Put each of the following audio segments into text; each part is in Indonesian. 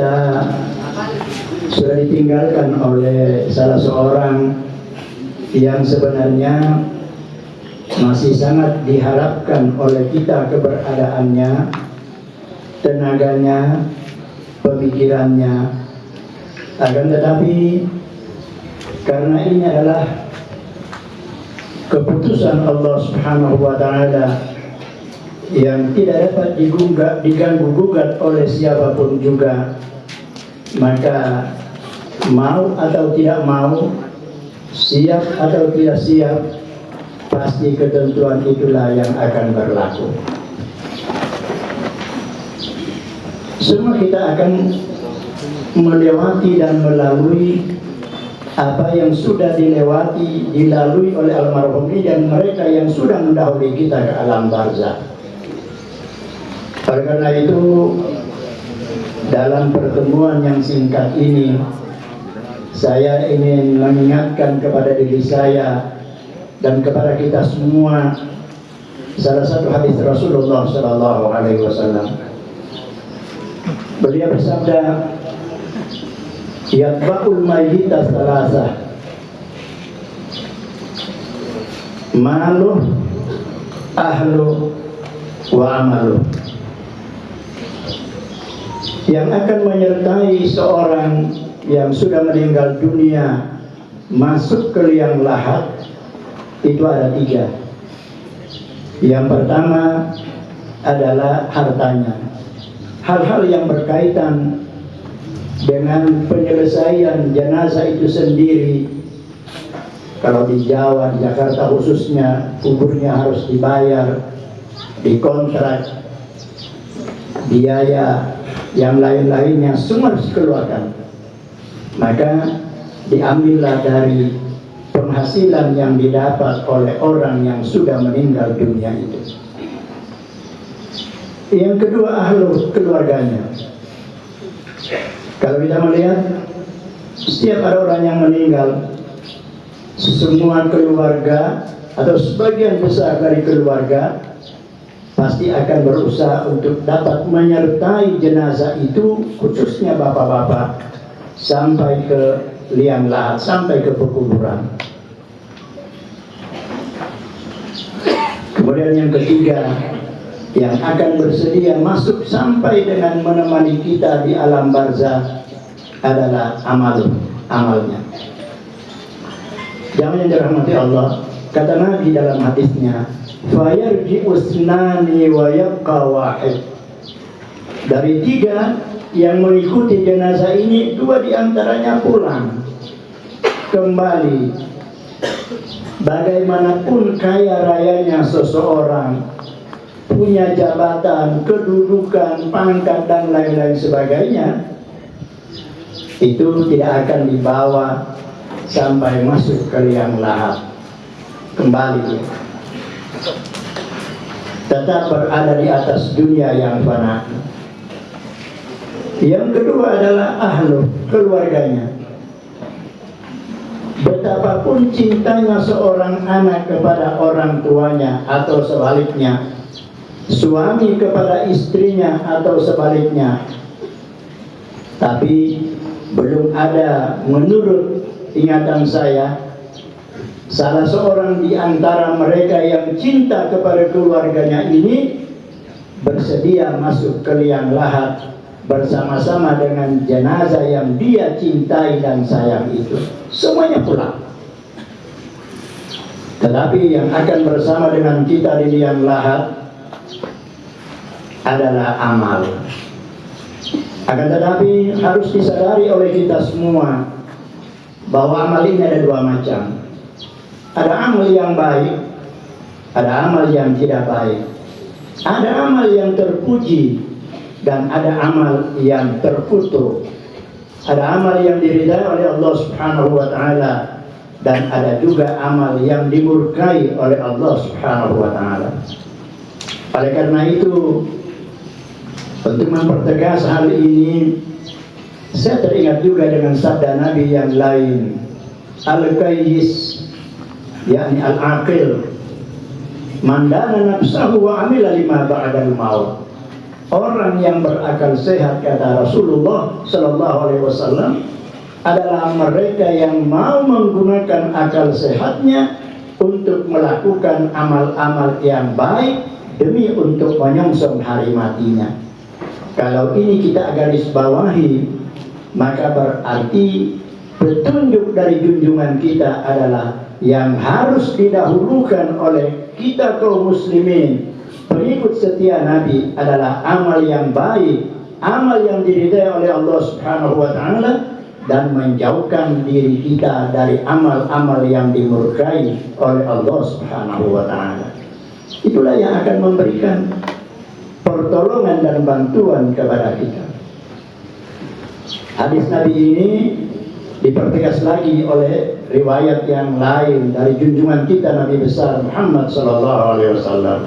kita sudah ditinggalkan oleh salah seorang yang sebenarnya masih sangat diharapkan oleh kita keberadaannya, tenaganya, pemikirannya. Akan tetapi karena ini adalah keputusan Allah Subhanahu wa taala yang tidak dapat diganggu-gugat oleh siapapun juga, maka mau atau tidak mau, siap atau tidak siap, pasti ketentuan itulah yang akan berlaku. Semua kita akan melewati dan melalui apa yang sudah dilalui oleh almarhum ini dan mereka yang sudah mendahului kita ke alam barzakh. Oleh karena itu, dalam pertemuan yang singkat ini, saya ingin mengingatkan kepada diri saya dan kepada kita semua salah satu hadis Rasulullah Sallallahu Alaihi Wasallam. Beliau bersabda, "Yatba'ul mayyita salasah, maluh, ahlu, wa amaluh." Yang akan menyertai seorang yang sudah meninggal dunia masuk ke liang lahat itu ada 3. Yang pertama adalah hartanya, hal-hal yang berkaitan dengan penyelesaian jenazah itu sendiri. Kalau di Jawa, di Jakarta khususnya, kuburnya harus dibayar, dikontrak, biaya yang lain-lainnya semua harus dikeluarkan. Maka diambillah dari penghasilan yang didapat oleh orang yang sudah meninggal dunia itu. Yang kedua, ahlu, keluarganya. Kalau kita melihat setiap ada orang yang meninggal, semua keluarga atau sebagian besar dari keluarga pasti akan berusaha untuk dapat menyertai jenazah itu, khususnya bapak-bapak, sampai ke liang lahat, sampai ke pekuburan. Kemudian yang ketiga, yang akan bersedia masuk sampai dengan menemani kita di alam barzakh adalah amalnya. Jangan yang dirahmati Allah, kata Nabi dalam hadisnya, "Fayarji'u usnani wa yabqa wahid." Dari 3 yang mengikuti jenazah ini, 2 diantaranya pulang kembali. Bagaimanapun kaya rayanya seseorang, punya jabatan, kedudukan, pangkat dan lain-lain sebagainya, itu tidak akan dibawa sampai masuk ke liang lahat. Kembali dia tetap berada di atas dunia yang fana. Yang kedua adalah ahlu, keluarganya. Betapapun cintanya seorang anak kepada orang tuanya atau sebaliknya, suami kepada istrinya atau sebaliknya, tapi belum ada, menurut ingatan saya, salah seorang di antara mereka yang cinta kepada keluarganya ini bersedia masuk ke liang lahat bersama-sama dengan jenazah yang dia cintai dan sayang itu. Semuanya pulang. Tetapi yang akan bersama dengan kita di liang lahat adalah amal. Akan tetapi harus disadari oleh kita semua bahwa amal ini ada 2 macam. Ada amal yang baik, ada amal yang tidak baik. Ada amal yang terpuji dan ada amal yang terkutuk. Ada amal yang diridai oleh Allah Subhanahu wa taala dan ada juga amal yang dimurkai oleh Allah Subhanahu wa taala. Oleh karena itu, untuk mempertegas hal ini, saya teringat juga dengan sabda Nabi yang lain, al-qayyis, yakni al-aqil, man dana nafsahu wa amila lima ba'dal maut. orang yang berakal sehat, kata Rasulullah Sallallahu Alaihi Wasallam, adalah mereka yang mau menggunakan akal sehatnya untuk melakukan amal-amal yang baik demi untuk menyongsong hari matinya. Kalau ini kita garis bawahi, maka berarti petunjuk dari junjungan kita adalah yang harus didahulukan oleh kita kaum muslimin, pengikut setia Nabi, adalah amal yang baik, amal yang diridai oleh Allah Subhanahu wa taala, dan menjauhkan diri kita dari amal-amal yang dimurkai oleh Allah Subhanahu wa taala. Itulah yang akan memberikan pertolongan dan bantuan kepada kita. Hadis Nabi ini dipertegas lagi oleh riwayat yang lain dari junjungan kita Nabi besar Muhammad sallallahu alaihi wasallam.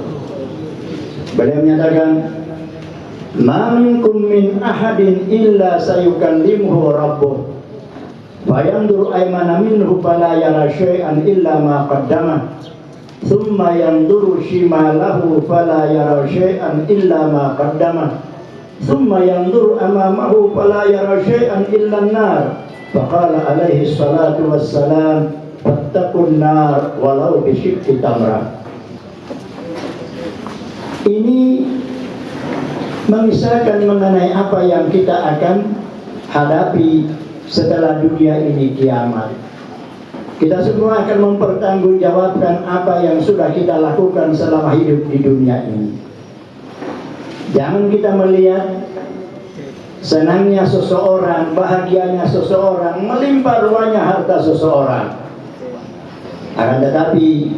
Beliau menyatakan, "Ma minkum min ahadin illa sayukallimuhu rabbuh, fa yanzuru aymana minhu fala yara syai'an illa ma qaddama, thumma yanzuru shimalahu fala yara syai'an illa ma qaddama, thumma yanzuru amamahu fala yara syai'an illa an-nar." Faqala alaihi salatu wassalam, "Fattaqun nar walau bisyikki tamrah." Ini mengisahkan mengenai apa yang kita akan hadapi setelah dunia ini kiamat. Kita semua akan mempertanggungjawabkan apa yang sudah kita lakukan selama hidup di dunia ini. Jangan kita melihat senangnya seseorang, bahagianya seseorang, melimpah ruahnya harta seseorang. Akan tetapi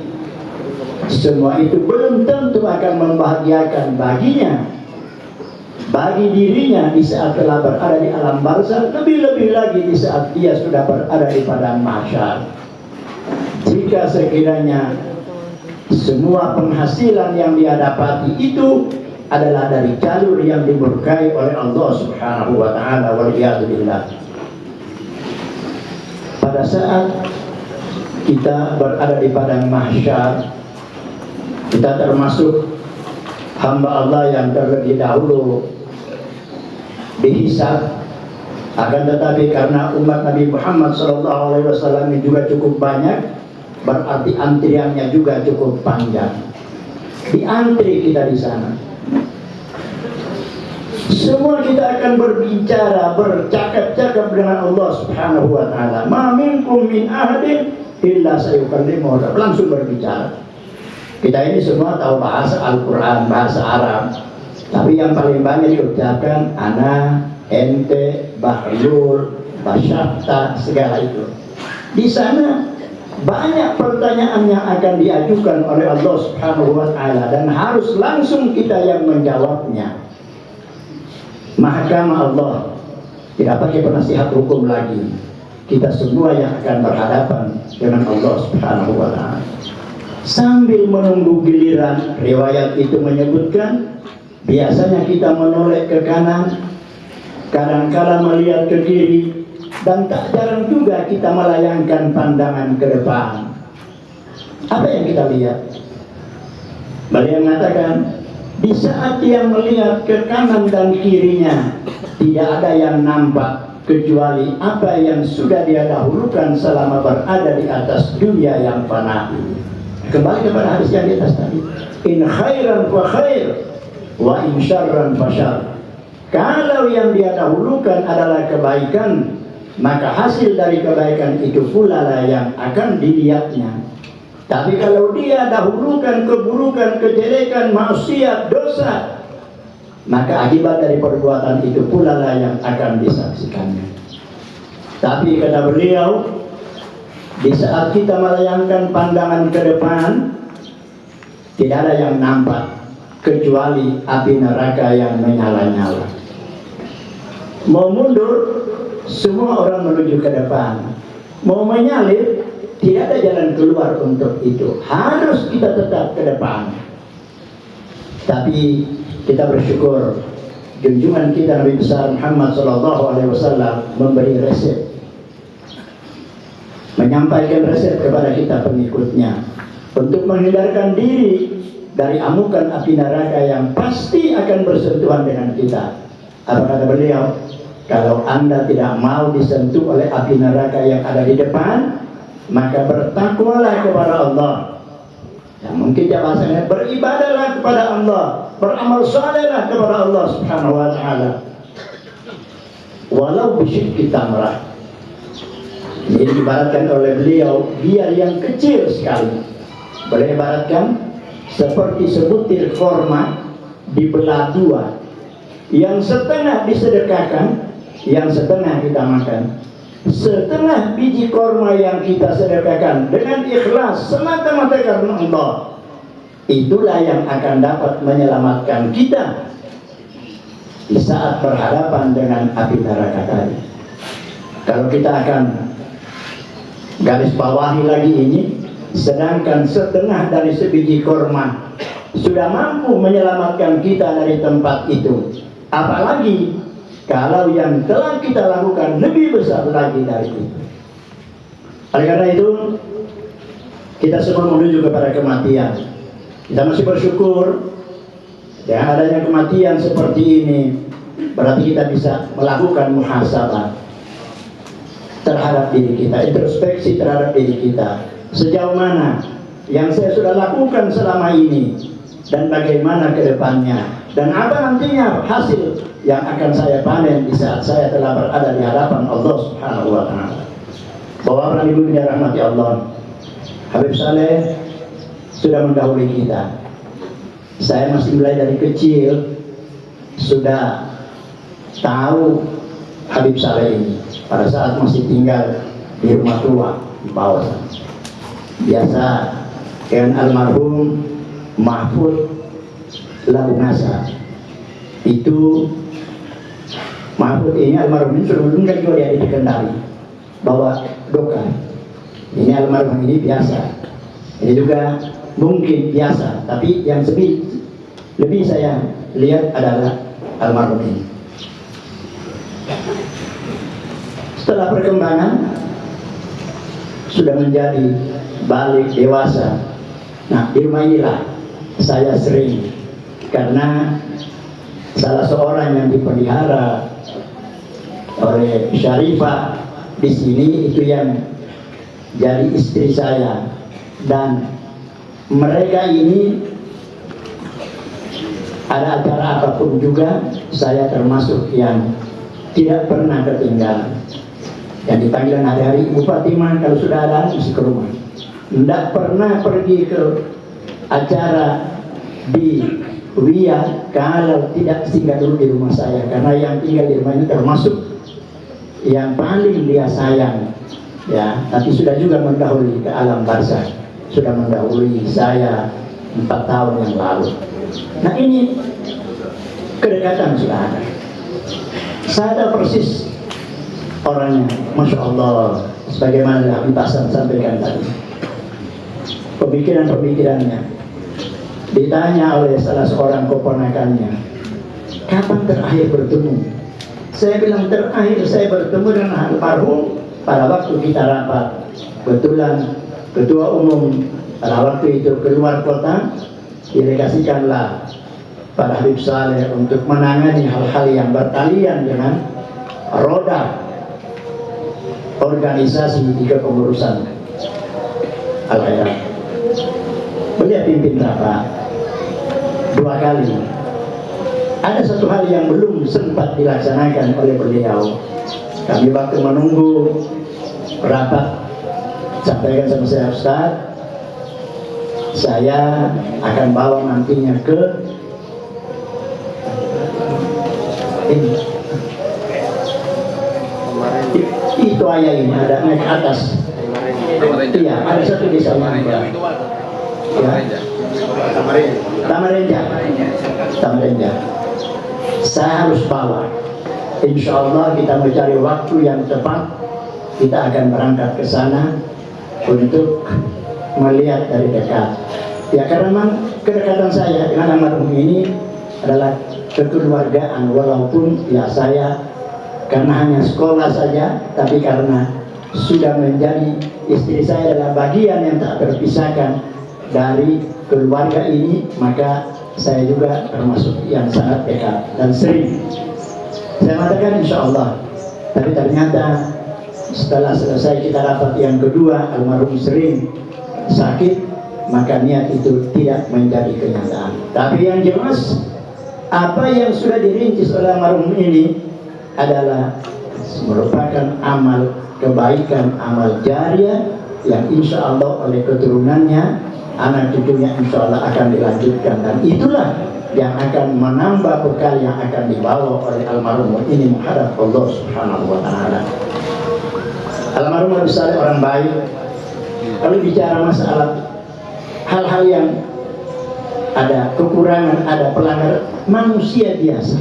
semua itu belum tentu akan membahagiakan baginya, bagi dirinya di saat telah berada di alam barzakh, lebih-lebih lagi di saat dia sudah berada di padang mahsyar. Jika sekiranya semua penghasilan yang dia dapati itu adalah dari jalur yang dimurkai oleh Allah Subhanahu wa taala, waliyadzubillah. Pada saat kita berada di padang mahsyar, kita termasuk hamba Allah yang terlebih dahulu dihisab. Akan tetapi karena umat Nabi Muhammad SAW ini juga cukup banyak, berarti antriannya juga cukup panjang. Diantri kita di sana. Semua kita akan berbicara, bercakap-cakap dengan Allah Subhanahu wa taala. Ma minkum min ahadin illa sayukallimuhu, langsung berbicara. Kita ini semua tahu bahasa Al-Quran, bahasa Arab, tapi yang paling banyak diucapkan ana, ente, bahrul, basyafta, segala itu. Di sana banyak pertanyaan yang akan diajukan oleh Allah Subhanahu wa taala dan harus langsung kita yang menjawabnya. Mahkamah Allah, tidak pakai penasihat hukum lagi. Kita semua yang akan berhadapan dengan Allah Subhanahu wa taala. Sambil menunggu giliran, riwayat itu menyebutkan biasanya kita menoleh ke kanan, kadang-kala melihat ke kiri, dan tak jarang juga kita melayangkan pandangan ke depan. Apa yang kita lihat? Beliau mengatakan, di saat dia melihat ke kanan dan kirinya, tidak ada yang nampak kecuali apa yang sudah dia dahulukan selama berada di atas dunia yang fana ini. Kembali kepada hadis yang di atas tadi, in khairan fa khair wa in syarran fa syarr. Kalau yang dia dahulukan adalah kebaikan, maka hasil dari kebaikan itu pula lah yang akan dilihatnya. Tapi kalau dia dahulukan keburukan, kejelekan, maksiat, dosa, maka akibat dari perbuatan itu pula lah yang akan disaksikannya. Tapi kata beliau, di saat kita melayangkan pandangan ke depan, tidak ada yang nampak kecuali api neraka yang menyala-nyala. Mau mundur, semua orang menuju ke depan. Mau menyalip, tidak ada jalan keluar untuk itu. Harus kita tetap ke depan. Tapi kita bersyukur, junjungan kita Nabi besar Muhammad SAW memberi resep, menyampaikan resep kepada kita pengikutnya untuk menghindarkan diri dari amukan api neraka yang pasti akan bersentuhan dengan kita. Apa kata beliau? Kalau Anda tidak mau disentuh oleh api neraka yang ada di depan, maka bertakwalah kepada Allah. Ya, mungkin bahasanya beribadahlah kepada Allah, beramal salehlah kepada Allah Subhanahu wa taala. Walau bisyikki tamrah. Ini diibaratkan oleh beliau biar yang kecil sekali. Boleh ibaratkan seperti sebutir korma dibelah dua, yang setengah disedekahkan, yang setengah kita makan. Setengah biji korma yang kita sedekahkan dengan ikhlas semata-mata karena Allah, itulah yang akan dapat menyelamatkan kita di saat berhadapan dengan api neraka tadi. Kalau kita akan garis bawahi lagi ini, sedangkan setengah dari sebiji korma sudah mampu menyelamatkan kita dari tempat itu, apalagi kalau yang telah kita lakukan lebih besar lagi dari itu. Oleh karena itu, kita semua menuju kepada kematian. Kita masih bersyukur dengan adanya kematian seperti ini, berarti kita bisa melakukan muhasabah terhadap diri kita, introspeksi terhadap diri kita. Sejauh mana yang saya sudah lakukan selama ini, dan bagaimana ke depannya, dan apa nantinya hasil yang akan saya panen di saat saya telah berada di hadapan Allah Subhanahu wa taala. Bapak Ibu yang dirahmati Allah, Habib Saleh sudah mendahului kita. Saya masih mulai dari kecil sudah tahu Habib Saleh ini pada saat masih tinggal di rumah tua di bawah. Biasa dengan almarhum Mahfud Labungasa. Itu Mahfud ini almarhum ini sudah meninggal juga dia di Kendari, bawa doka. Ini almarhum ini biasa, ini juga mungkin biasa, tapi yang lebih saya lihat adalah almarhum ini. Setelah perkembangan sudah menjadi balik dewasa. Nah, di rumah inilah saya sering, karena salah seorang yang dipelihara oleh Syarifah di sini itu yang jadi istri saya, dan mereka ini ada acara apapun juga saya termasuk yang tidak pernah ketinggalan. Yang dipanggil hari-hari Ibu Fatimah kalau sudah ada mesti ke rumah. Tidak pernah pergi ke acara di Wiyah kalau tidak singgah dulu di rumah saya, karena yang tinggal di rumah ini termasuk yang paling dia sayang, ya. Tapi sudah juga mendahului ke alam barzakh, sudah mendahului saya 4 tahun yang lalu. Nah, ini kedekatan sudah ada. Saya tahu persis orangnya, Masya Allah, sebagaimana Habib Hasan sampaikan tadi, pemikiran-pemikirannya. Ditanya oleh salah seorang keponakannya, kapan terakhir bertemu? Saya bilang terakhir saya bertemu dengan almarhum pada waktu kita rapat. Kebetulan ketua umum pada waktu itu keluar kota, delegasikanlah pada Habib Saleh untuk menangani hal-hal yang berkaitan dengan roda organisasi di kepengurusan Al-Khairat. Beliau pimpin rapat 2 kali. Ada satu hal yang belum sempat dilaksanakan oleh beliau. Kami waktu menunggu rapat, sampaikan sama saya, Ustaz, saya akan bawa nantinya ke ini. Itu ayah ini ada naik ke atas. Iya, ada satu desa ya. Tamarinja. Saya harus bawa. Insya Allah kita mencari waktu yang tepat, kita akan berangkat ke sana untuk melihat dari dekat. Ya, karena memang kedekatan saya dengan almarhum ini adalah kekeluargaan, walaupun ya saya karena hanya sekolah saja, tapi karena sudah menjadi istri saya adalah bagian yang tak terpisahkan dari keluarga ini, maka saya juga termasuk yang sangat dekat dan sering saya mengatakan insya Allah. Tapi ternyata setelah selesai kita rapat yang kedua, almarhum sering sakit, maka niat itu tidak menjadi kenyataan. Tapi yang jelas, apa yang sudah dirintis oleh almarhum ini adalah merupakan amal kebaikan, amal jariah yang insya Allah oleh keturunannya, anak cucunya insya Allah akan dilanjutkan, dan itulah yang akan menambah bekal yang akan dibawa oleh almarhum ini menghadap Allah Subhanahu wa Ta'ala. Almarhum Habib Saleh orang baik. Kalau bicara masalah hal-hal yang ada kekurangan, ada pelanggaran, manusia biasa.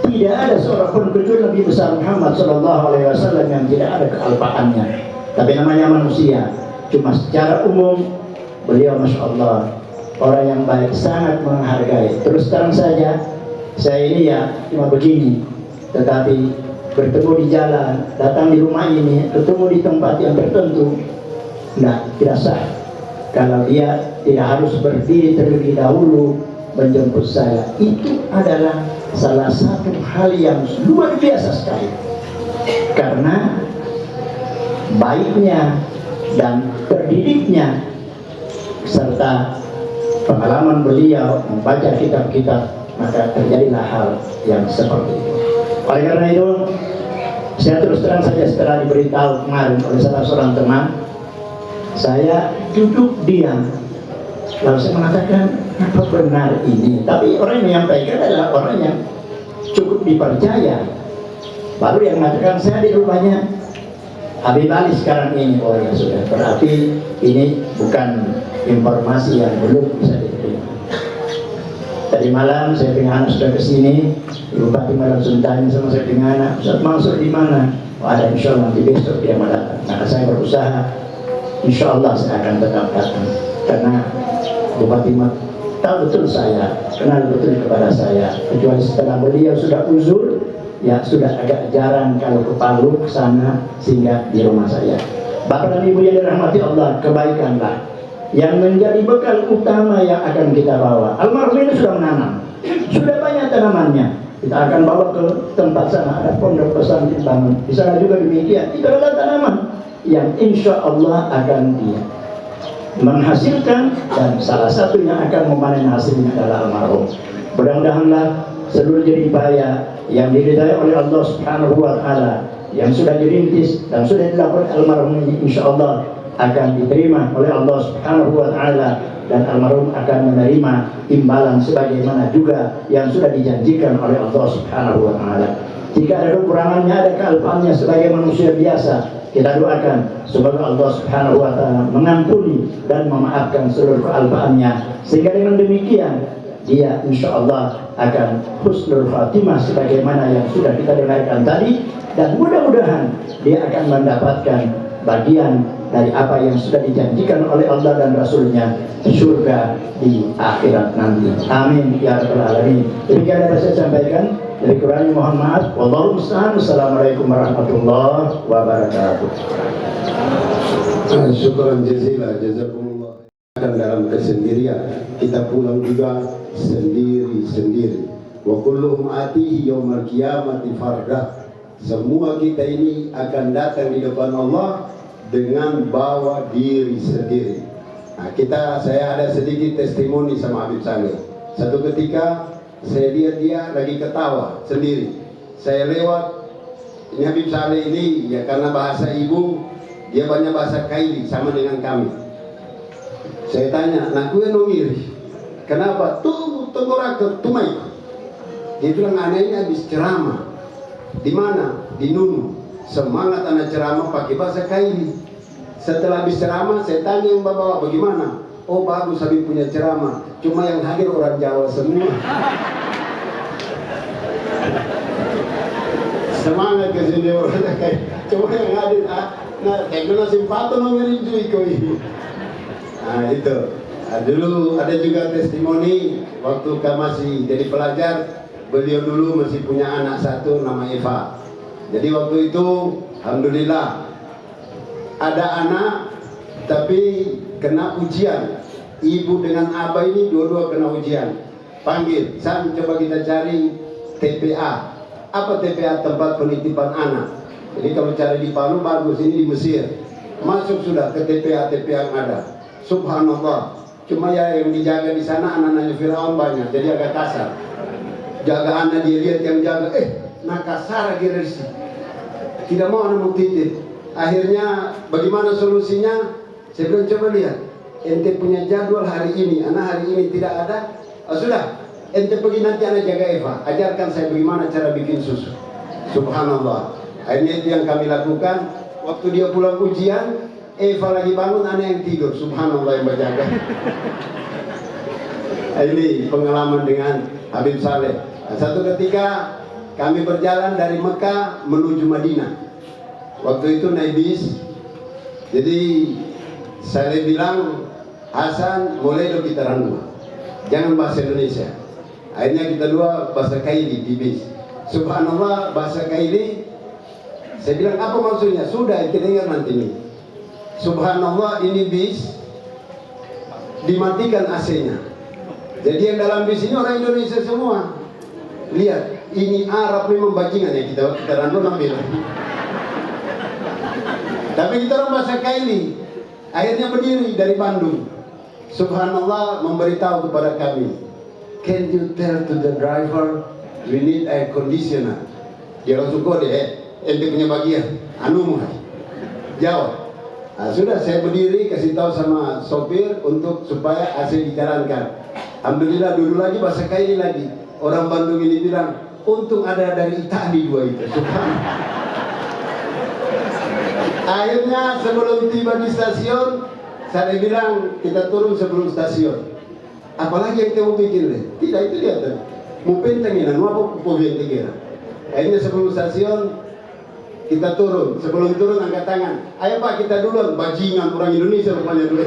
Tidak ada seorang pun kecuali Nabi besar Muhammad Sallallahu Alaihi Wasallam yang tidak ada kealpaannya. Tapi namanya manusia. Cuma secara umum beliau masya Allah orang yang baik, sangat menghargai. Terus terang saja, saya ini ya cuma begini, tetapi bertemu di jalan, datang di rumah ini, ketemu di tempat yang tertentu, tidak sah kalau dia tidak harus berdiri terlebih dahulu menjemput saya. Itu adalah salah satu hal yang luar biasa sekali, karena baiknya dan terdidiknya serta pengalaman beliau membaca kitab-kitab, maka terjadilah hal yang seperti itu. Oleh karena itu, saya terus terang saja setelah diberitahu kemarin oleh salah seorang teman, saya duduk diam. Lalu saya mengatakan, apa benar ini? Tapi orang yang menyampaikan adalah orang yang cukup dipercaya. Baru yang mengatakan, saya di rumahnya Habib Ali sekarang ini. Oh ya sudah, berarti ini bukan informasi yang belum bisa diterima. Tadi malam saya dengan anak sudah kesini, Ibu Fatimah langsung tanya sama saya dengan anak, Ustaz Mansur di mana? Oh, ada, insya Allah nanti besok dia mau datang. Maka saya berusaha, insya Allah saya akan tetap datang, karena Ibu Fatimah tahu betul saya, kenal betul kepada saya. Kecuali setelah beliau sudah uzur, ya sudah agak jarang kalau ke Palu ke sana, sehingga di rumah saya. Bapak dan Ibu yang dirahmati Allah, kebaikanlah yang menjadi bekal utama yang akan kita bawa. Almarhum ini sudah menanam, sudah banyak tanamannya. Kita akan bawa ke tempat sana, ada pondok pesantren bangun. Di sana juga demikian. Itu adalah tanaman yang insya Allah akan dia menghasilkan, dan salah satu yang akan memanen hasilnya adalah almarhum. Mudah-mudahanlah seluruh jerih payah yang diridai oleh Allah Subhanahu wa Ta'ala, yang sudah dirintis dan sudah dilakukan almarhum ini, insya Allah akan diterima oleh Allah Subhanahu wa Ta'ala, dan almarhum akan menerima imbalan sebagaimana juga yang sudah dijanjikan oleh Allah Subhanahu wa Ta'ala. Jika ada kekurangannya, ada kealpaannya sebagai manusia biasa, kita doakan semoga Allah Subhanahu wa Ta'ala mengampuni dan memaafkan seluruh kealpaannya, sehingga dengan demikian dia insya Allah akan husnul khatimah sebagaimana yang sudah kita dengarkan tadi, dan mudah-mudahan dia akan mendapatkan bagian dari apa yang sudah dijanjikan oleh Allah dan Rasulnya, surga di akhirat nanti. Amin ya rabbal alamin. Demikian yang saya sampaikan, dari kurangnya mohon maaf. Wallahu musta'an. Assalamualaikum warahmatullahi wabarakatuh. Syukran jazilah, jazakumullah. Dalam kesendirian kita pulang juga sendiri-sendiri. Wa kulluhum atihi yaumal qiyamati fardah. Semua kita ini akan datang di depan Allah dengan bawa diri sendiri. Nah, saya ada sedikit testimoni sama Habib Saleh. Satu ketika saya lihat dia lagi ketawa sendiri. Saya lewat, ini Habib Saleh ini ya karena bahasa ibu dia banyak bahasa Kaili sama dengan kami. Saya tanya, nak kue nongiri, kenapa? Tuh tenggoraka tumai. Dia bilang anehnya habis ceramah. Di mana? Di Nunu. Semangat anak ceramah pakai bahasa Kaili. Setelah habis ceramah, saya tanya yang bawa bagaimana? Oh bagus Habib punya ceramah. Cuma yang hadir orang Jawa semua. Semangat ke sini orang kayak. Cuma yang hadir, kayak mana simpato mengerijui kau ini. Nah itu. Dulu ada juga testimoni waktu kami masih jadi pelajar. Beliau dulu masih punya anak satu nama Eva. Jadi waktu itu alhamdulillah ada anak tapi kena ujian Ibu dengan abah ini dua-dua kena ujian. Panggil, Sam, coba kita cari TPA. Apa TPA? Tempat penitipan anak. Jadi kalau cari di Palu bagus, ini di Mesir. Masuk sudah ke TPA-TPA yang ada. Subhanallah. Cuma ya yang dijaga di sana anak-anaknya Firaun banyak, jadi agak kasar. Jaga anak dia lihat yang jaga, nak kasar aja sih. Tidak mau anak mau titip. Akhirnya bagaimana solusinya? Saya bilang coba lihat, ente punya jadwal hari ini, anak hari ini tidak ada. Sudah, ente pergi nanti anak jaga Eva. Ajarkan saya bagaimana cara bikin susu. Subhanallah. Akhirnya itu yang kami lakukan. Waktu dia pulang ujian, Eva lagi bangun, anak yang tidur. Subhanallah yang berjaga. Ini pengalaman dengan Habib Saleh. Satu ketika kami berjalan dari Mekah menuju Madinah. Waktu itu naik bis. Jadi saya bilang, Hasan, mulai dong kita randu. Jangan bahasa Indonesia. Akhirnya kita dua bahasa Kaili di bis. Subhanallah, bahasa Kaili. Saya bilang, apa maksudnya? Sudah, kita dengar nanti nih. Subhanallah, ini bis dimatikan AC-nya. Jadi yang dalam bis ini orang Indonesia semua. Lihat, ini Arab memang bajingan ya, kita random ambil. Tapi kita orang bahasa Kaili. Akhirnya berdiri dari Bandung. Subhanallah, memberitahu kepada kami, can you tell to the driver we need air conditioner? Dia langsung kode, ente punya bagian, anu jawab. Nah, sudah saya berdiri kasih tahu sama sopir untuk supaya AC dijalankan. Alhamdulillah dulu lagi bahasa Kaili lagi. Orang Bandung ini bilang, untung ada dari Itali dua itu. Akhirnya sebelum tiba di stasiun, saya bilang kita turun sebelum stasiun. Apalagi yang kita mau bikin deh? Tidak, itu dia tadi. Mau pentengin, mau apa pupuk yang akhirnya sebelum stasiun kita turun. Sebelum turun angkat tangan. Ayo Pak, kita duluan. Bajingan orang Indonesia rupanya dulu.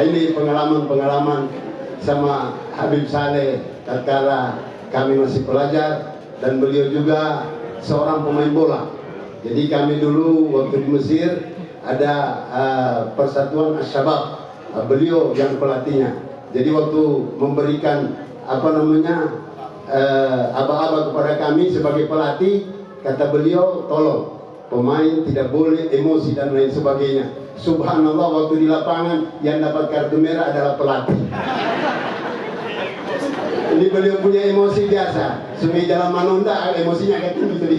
Ini pengalaman-pengalaman sama Habib Saleh tatkala kami masih pelajar, dan beliau juga seorang pemain bola. Jadi kami dulu waktu di Mesir ada Persatuan Asy-Syabab, beliau yang pelatihnya. Jadi waktu memberikan aba-aba kepada kami sebagai pelatih, kata beliau, tolong pemain tidak boleh emosi dan lain sebagainya. Subhanallah, waktu di lapangan yang dapat kartu merah adalah pelatih. Ini beliau punya emosi biasa. Semenjak dalam manunda emosinya agak tinggi tadi.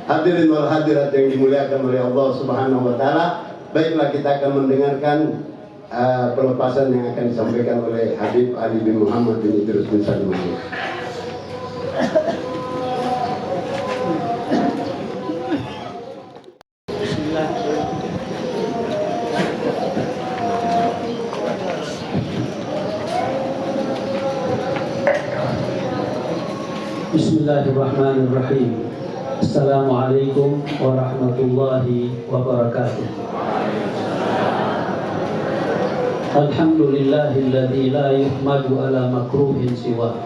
Hadirin wal hadirat yang dimuliakan oleh Allah Subhanahu wa taala. Baiklah, kita akan mendengarkan pelepasan yang akan disampaikan oleh Habib Ali bin Muhammad bin Idrus bin Salim. Bismillahirrahmanirrahim. Assalamualaikum warahmatullahi wabarakatuh. Alhamdulillahilladzi la yuhmadu ala makruhin siwa.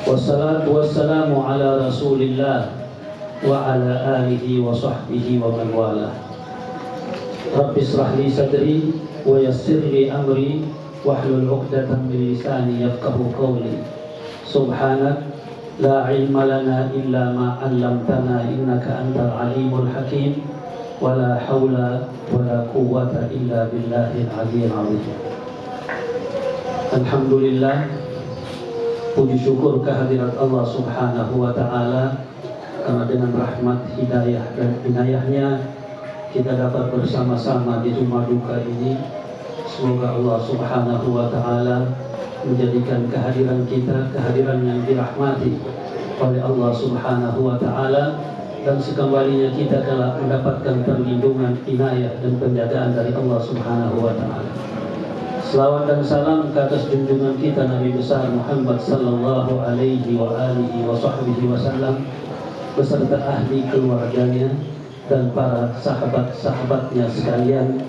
Wassalatu wassalamu ala Rasulillah wa ala alihi wa sahbihi wa man wala. Rabbi israh li sadri wa yassir li amri wahlul 'uqdatam min lisani yafqahu qawli. Subhanak la ilma lana illa ma 'allamtana innaka antal alimul hakim. Wala haula wala quwwata illa billahil aliyyil azim. Alhamdulillah, puji syukur kehadirat Allah Subhanahu wa taala, karena dengan rahmat, hidayah dan inayahnya kita dapat bersama-sama di rumah duka ini. Semoga Allah Subhanahu wa taala menjadikan kehadiran kita kehadiran yang dirahmati oleh Allah Subhanahu wa taala, dan sekembalinya kita telah mendapatkan perlindungan, inayah dan penjagaan dari Allah Subhanahu wa taala. Selawat dan salam ke atas junjungan kita Nabi besar Muhammad sallallahu alaihi wa alihi wa sahbihi wasallam beserta ahli keluarganya dan para sahabat-sahabatnya sekalian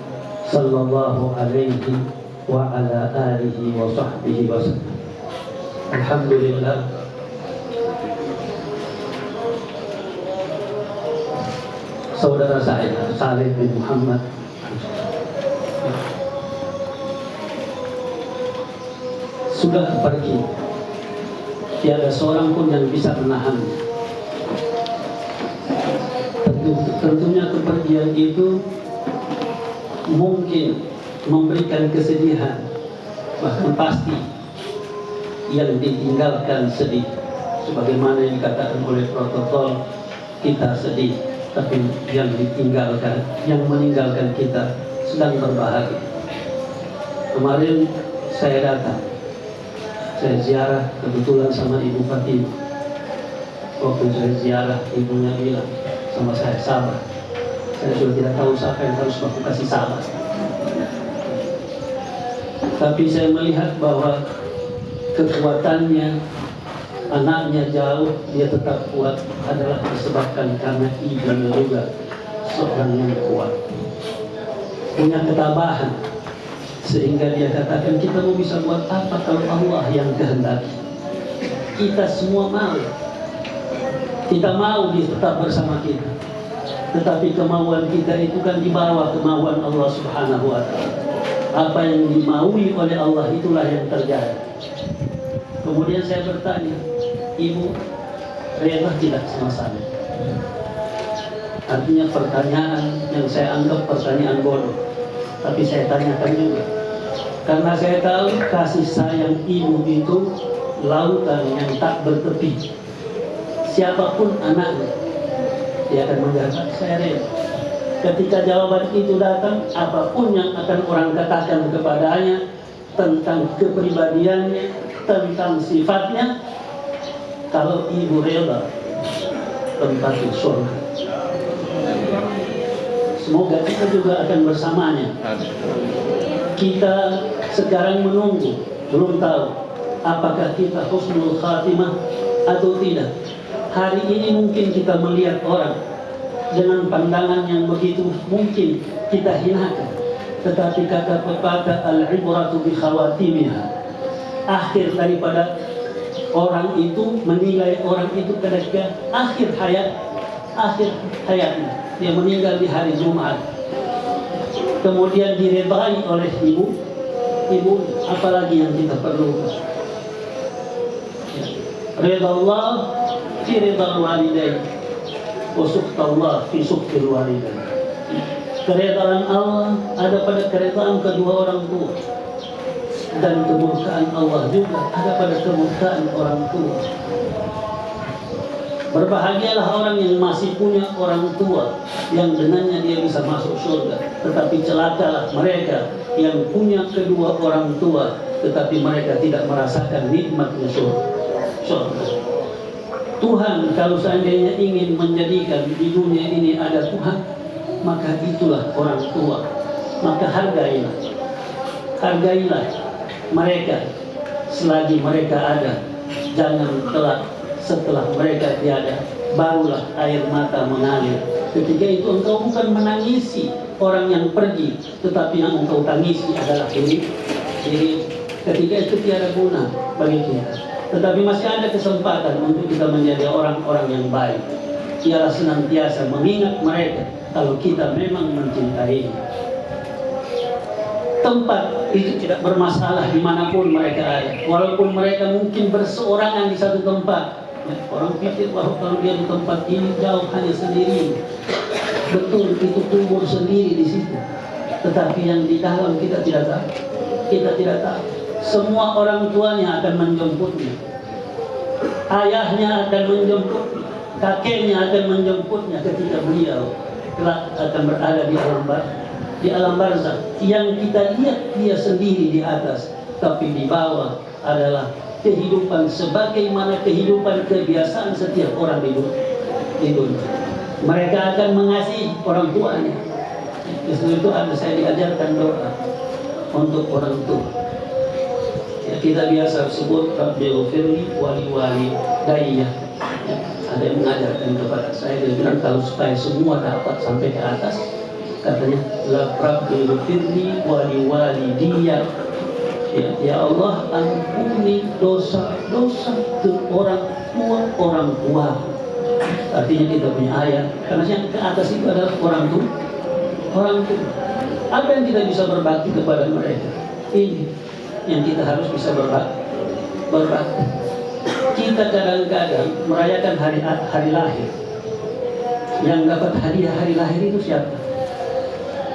sallallahu alaihi wa ala alihi wa sahbihi wasallam. Alhamdulillah, saudara saya Saleh bin Muhammad sudah pergi. Tiada seorang pun yang bisa menahan. Tentunya kepergian itu mungkin memberikan kesedihan, bahkan pasti yang ditinggalkan sedih. Sebagaimana yang dikatakan oleh protokol, kita sedih, tapi yang ditinggalkan, yang meninggalkan kita sedang berbahagia. Kemarin saya datang, saya ziarah kebetulan sama Ibu Fatimah. Waktu saya ziarah, ibunya bilang sama saya, sabar. Saya sudah tidak tahu siapa yang harus aku kasih sabar. Tapi saya melihat bahwa kekuatannya, anaknya jauh, dia tetap kuat adalah disebabkan karena ibunya juga seorang yang kuat, punya ketabahan, sehingga dia katakan, kita mau bisa buat apa kalau Allah yang kehendaki? Kita semua mau, kita mau dia tetap bersama kita, tetapi kemauan kita itu kan di bawah kemauan Allah Subhanahu wa Ta'ala. Apa yang dimaui oleh Allah itulah yang terjadi. Kemudian saya bertanya, Ibu rela tidak sama saya? Artinya pertanyaan yang saya anggap pertanyaan bodoh, tapi saya tanyakan juga, karena saya tahu kasih sayang ibu itu lautan yang tak bertepi. Siapapun anaknya, dia akan menjawab, saya rela. Ketika jawaban itu datang, apapun yang akan orang katakan kepadanya tentang kepribadiannya, tentang sifatnya, kalau ibu rela, tempatnya surga. Semoga kita juga akan bersamanya. Kita sekarang menunggu, belum tahu apakah kita husnul khatimah atau tidak. Hari ini mungkin kita melihat orang dengan pandangan yang begitu mungkin kita hinakan, tetapi kata pepatah, al-ibratu bi khawatimiha, akhir daripada orang itu, menilai orang itu ketika akhir hayatnya. Dia meninggal di hari Jumat, kemudian diredai oleh ibu, apalagi yang kita perlukan? Ridha Allah fi ridha walidain, wa sukhtallah fi sukhtil walidain. Keredaan Allah ada pada keredaan kedua orang tua, dan kemurkaan Allah juga ada pada kemurkaan orang tua. Berbahagialah orang yang masih punya orang tua yang dengannya dia bisa masuk surga, tetapi celakalah mereka yang punya kedua orang tua tetapi mereka tidak merasakan nikmatnya surga. Tuhan kalau seandainya ingin menjadikan di dunia ini ada Tuhan, maka itulah orang tua. Maka hargailah mereka selagi mereka ada. Jangan kelak setelah mereka tiada, barulah air mata mengalir. Ketika itu engkau bukan menangisi orang yang pergi, tetapi yang engkau tangisi adalah diri. Ketika itu tiada guna bagi kita, tetapi masih ada kesempatan untuk kita menjadi orang-orang yang baik. Ialah senantiasa mengingat mereka kalau kita memang mencintai. Tempat itu tidak bermasalah dimanapun mereka ada, walaupun mereka mungkin berseorangan di satu tempat. Orang pikir bahwa kalau dia di tempat ini jauh hanya sendiri. Betul, itu kubur sendiri di situ. Tetapi yang di dalam kita tidak tahu. Kita tidak tahu. Semua orang tuanya akan menjemputnya. Ayahnya akan menjemputnya. Kakeknya akan menjemputnya ketika beliau kelak akan berada di alam barzakh. Yang kita lihat dia sendiri di atas, tapi di bawah adalah kehidupan sebagaimana kehidupan kebiasaan setiap orang di dunia. Mereka akan mengasihi orang tuanya. Justru itu saya diajarkan doa untuk orang tua. Ya, kita biasa sebut Rabbighfirli wali daya. Ada yang mengajarkan kepada saya, dia bilang kalau supaya semua dapat sampai ke atas, katanya Rabbighfirli wali dia. Ya Allah, ampuni dosa-dosa ke orang tua. Artinya kita punya ayah, karena yang ke atas itu adalah orang tua. Apa yang kita bisa berbakti kepada mereka? Ini yang kita harus bisa berat. Kita kadang-kadang merayakan hari lahir. Yang dapat hadiah hari lahir itu siapa?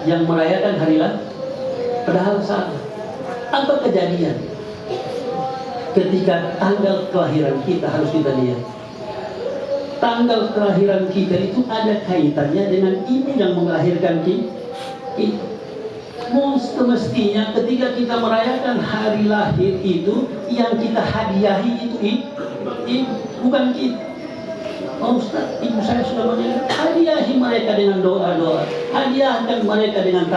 Yang merayakan hari lahir? Padahal salah. Apa kejadian? Ketika tanggal kelahiran kita harus kita lihat. Tanggal kelahiran kita itu ada kaitannya dengan ibu yang melahirkan kita. Semestinya ketika kita merayakan hari lahir itu, yang kita hadiahi itu bukan kita. Oh Ustaz, ibu saya sudah meninggal. Hadiahi mereka dengan doa-doa. Hadiahkan mereka dengan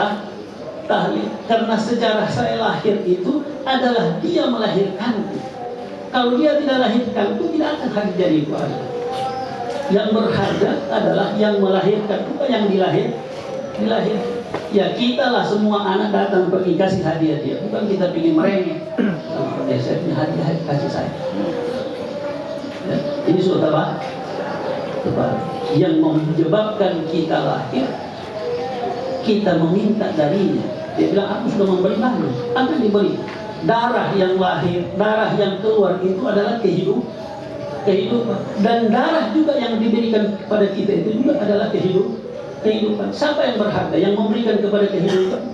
tahlil. Karena sejarah saya lahir itu adalah dia melahirkanku. Kalau dia tidak lahirkanku, tidak akan hadir jadi keluarga. Yang berharga adalah yang melahirkan, bukan yang dilahir. Ya kita lah semua anak datang pergi kasih hadiah dia, bukan kita ingin merengek. Ya saya punya hadiah kasih saya. Ya, ini sudah tepat. Yang menyebabkan kita lahir, kita meminta darinya. Dia bilang aku sudah memberi banyak. Apa yang diberi? Darah yang lahir, darah yang keluar itu adalah kehidupan. Dan darah juga yang diberikan kepada kita itu juga adalah kehidupan. Siapa yang berharga, yang memberikan kepada kehidupan?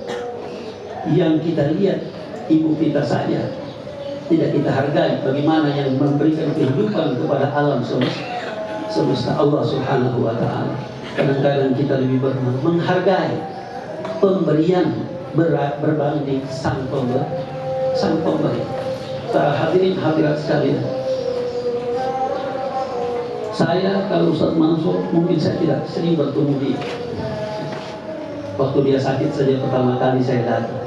Yang kita lihat ibu kita saja tidak kita hargai. Bagaimana yang memberikan kehidupan kepada alam semesta Allah Subhanahu wa Ta'ala. Kadang-kadang kita lebih menghargai pemberian berbanding sang pemberi. Hadirin hadirat sekalian, saya kalau Ustaz Mansur mungkin saya tidak sering bertemu dia. Waktu dia sakit saja pertama kali saya datang.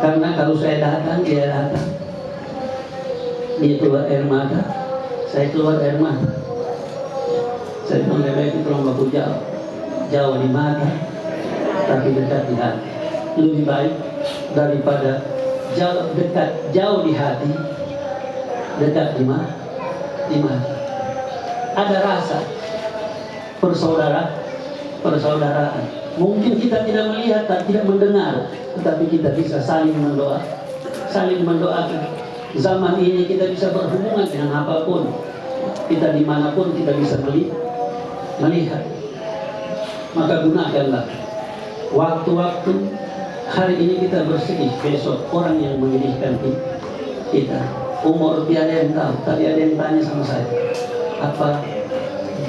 Karena kalau saya datang, dia datang. Dia keluar air mata, saya keluar air mata. Saya bilang lebih baik tolong baku jauh di mata, tapi dekat di hati. Lebih baik daripada jauh di hati, dekat di mata. Ada rasa persaudaraan. Mungkin kita tidak melihat dan tidak mendengar, tetapi kita bisa saling mendoakan. Zaman ini kita bisa berhubungan dengan apapun, kita dimanapun kita bisa melihat. Maka gunakanlah waktu-waktu. Hari ini kita bersedih, besok orang yang menyedihkan kita. Umur tiada yang tahu. Tadi ada yang tanya sama saya, apa